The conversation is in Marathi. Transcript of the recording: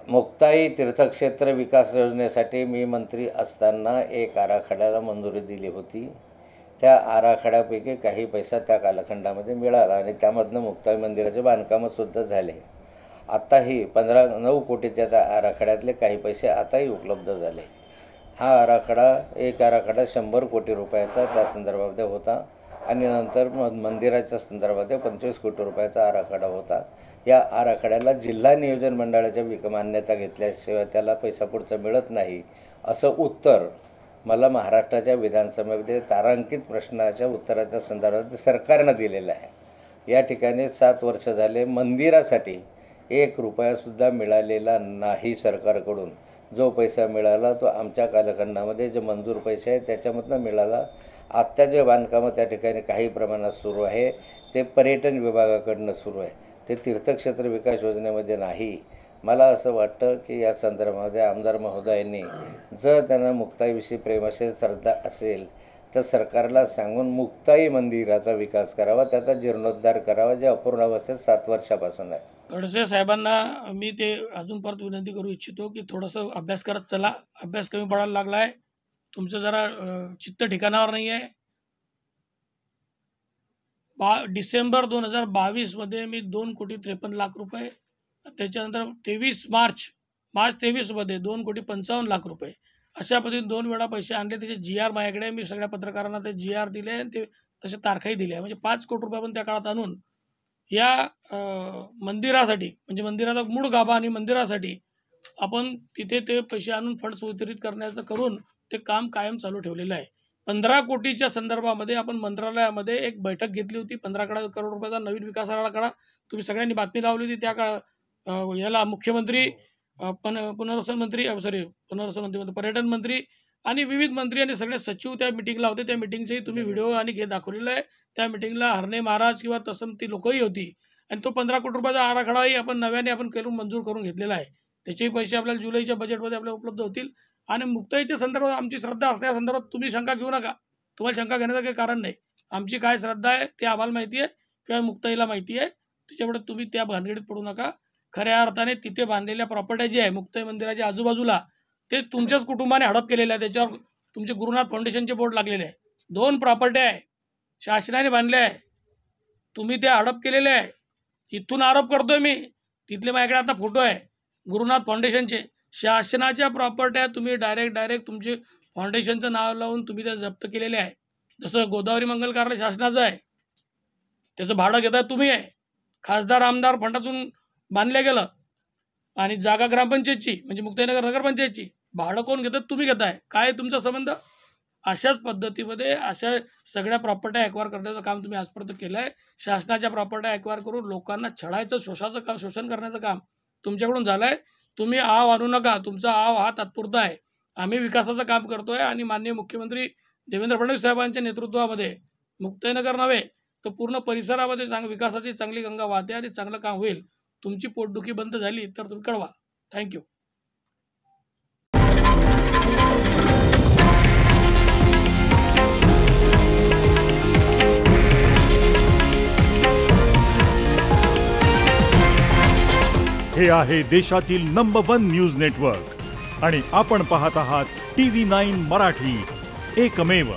मुक्ताई तीर्थक्षेत्र विकास योजनेसाठी मी मंत्री असताना एक आराखड्याला मंजुरी दिली होती। त्या आराखड्यापैकी काही पैसा त्या कालखंडामध्ये मिळाला आणि त्यामधनं मुक्ताई मंदिराचे बांधकामसुद्धा झाले। आत्ताही 9 कोटीच्या त्या आराखड्यातले काही पैसे आताही उपलब्ध झाले। हा आराखडा 100 कोटी रुपयाचा त्या संदर्भामध्ये होता आणि नंतर मंदिराच्या संदर्भामध्ये 25 कोटी रुपयाचा आराखडा होता। या आराखड्याला जिल्हा नियोजन मंडळाच्या मान्यता घेतल्याशिवाय त्याला पैसा पुढचा मिळत नाही, असं उत्तर मला महाराष्ट्राच्या विधानसभेमध्ये तारांकित प्रश्नाच्या उत्तराच्या संदर्भात सरकारनं दिलेलं आहे। या ठिकाणी 7 वर्ष झाले मंदिरासाठी 1 रुपयासुद्धा मिळालेला नाही सरकारकडून। जो पैसा मिळाला तो आमच्या कालखंडामध्ये जे मंजूर पैसे आहेत त्याच्यामधनं मिळाला। आत्ता जे बांधकामं त्या ठिकाणी काही प्रमाणात सुरू आहे ते पर्यटन विभागाकडनं सुरू आहे, ते तीर्थक्षेत्र विकास योजनेमध्ये नाही। मला असं वाटतं की या संदर्भामध्ये आमदार महोदयांनी जर त्यांना मुक्ताईविषयी प्रेम असेल, श्रद्धा असेल तर सरकारला सांगून मुक्ताई मंदिराचा विकास करावा, त्याचा जीर्णोद्धार करावा, जे अपूर्ण अवस्थेत 7 वर्षापासून आहे। खडसे साहेबांना मी ते अजून परत विनंती करू इच्छितो की थोडंसं अभ्यास करत चला। अभ्यास कमी पडायला लागला आहे, तुमचं जरा चित्त ठिकाणावर नाही आहे। डिसेंबर 2022 मध्ये मी 2,53,00,000 रुपये, त्याच्यानंतर मार्च 23 मध्ये 2,55,00,000 रुपये अशा पद्धतीने 2 वेळा पैसे आणले। त्याचे GR माझ्याकडे, मी सगळ्या पत्रकारांना ते GR दिले आणि ते तसे तारखाही दिल्या। म्हणजे 5 कोटी रुपये आपण त्या काळात आणून या मंदिरासाठी, म्हणजे मंदिराचा मूळ गाभा आणि मंदिरासाठी आपण तिथे ते पैसे आणून फंड्स वितरित करण्याचं करून ते काम कायम चालू ठेवलेलं आहे। 15 कोटीच्या संदर्भामध्ये आपण मंत्रालयामध्ये एक बैठक घेतली होती। 15 करोड रुपयाचा नवीन विकास आराखडा तुम्ही सगळ्यांनी बातमी लावली होती। त्या याला मुख्यमंत्री, पुनर्वसन मंत्री, पर्यटन मंत्री आणि विविध मंत्री आणि सगळे सचिव त्या मिटिंगला होते। त्या मिटिंगचे तुम्ही व्हिडिओ आणि दाखवलेला आहे। त्या मिटिंगला हरणे महाराज किंवा तसं ती लोकही होती आणि तो 15 कोटी रुपयाचा आराखडाही आपण नव्याने मंजूर करून घेतलेला आहे। त्याचेही पैसे आपल्याला जुलैच्या बजेटमध्ये आपल्याला उपलब्ध होतील। आणि मुक्ताईच्या संदर्भात आमची श्रद्धा असल्या संदर्भात तुम्ही शंका घेऊ नका, तुम्हाला शंका घेण्याचं काही कारण नाही। आमची काय श्रद्धा आहे ते आम्हाला माहिती आहे किंवा मुक्ताईला माहिती आहे, त्याच्यामुळे तुम्ही त्या भानगडीत पडू नका। खऱ्या अर्थाने तिथे बांधलेल्या प्रॉपर्ट्या जे आहे मुक्ताई मंदिराच्या आजूबाजूला ते तुमच्याच कुटुंबाने हडप केलेले आहे। त्याच्यावर तुमचे गुरुनाथ फाउंडेशनचे बोर्ड लागलेले आहे। 2 प्रॉपर्ट्या आहे, शासनाने बांधल्या आहे, तुम्ही त्या हडप केलेले आहे। इथून आरोप करतोय मी, तिथले माझ्याकडे आता फोटो आहे गुरुनाथ फाउंडेशनचे। शासनाच्या प्रॉपर्ट्या तुम्ही डायरेक्ट तुमचे फाउंडेशनचं नाव लावून तुम्ही त्या जप्त केलेले आहे। जसं गोदावरी मंगल कार्यालय शासनाचं आहे, त्याचं भाडं घेताय तुम्ही आहे, खासदार आमदार फंडातून बांधलं गेलं आणि जागा ग्रामपंचायतची म्हणजे मुक्ताईनगर नगरपंचायतची भाडं कोण घेतात? तुम्ही घेताय। काय तुमचा संबंध? अशाच पद्धतीमध्ये अशा सगळ्या प्रॉपर्ट्या ॲक्वायर करण्याचं काम तुम्ही आजपर्यंत केलं आहे। शासनाच्या प्रॉपर्ट्या ॲक्वायर करून लोकांना छळायचं, शोषण करण्याचं काम तुमच्याकडून झालं आहे। तुम्ही आव आणू नका, तुमचा आव हा तात्पुरता आहे। आम्ही विकासाचं काम करतोय आणि माननीय मुख्यमंत्री देवेंद्र फडणवीस साहेबांच्या नेतृत्वामध्ये मुक्ताईनगर नव्हे तर पूर्ण परिसरामध्ये विकासाची चांगली गंगा वाहते आणि चांगलं काम होईल। तुमची पोटदुखी बंद झाली तर तुम्ही कळवा। थँक्यू। हे आहे देशातील नंबर 1 न्यूज नेटवर्क आणि आपण पाहत आहात TV9 मराठी, एकमेव।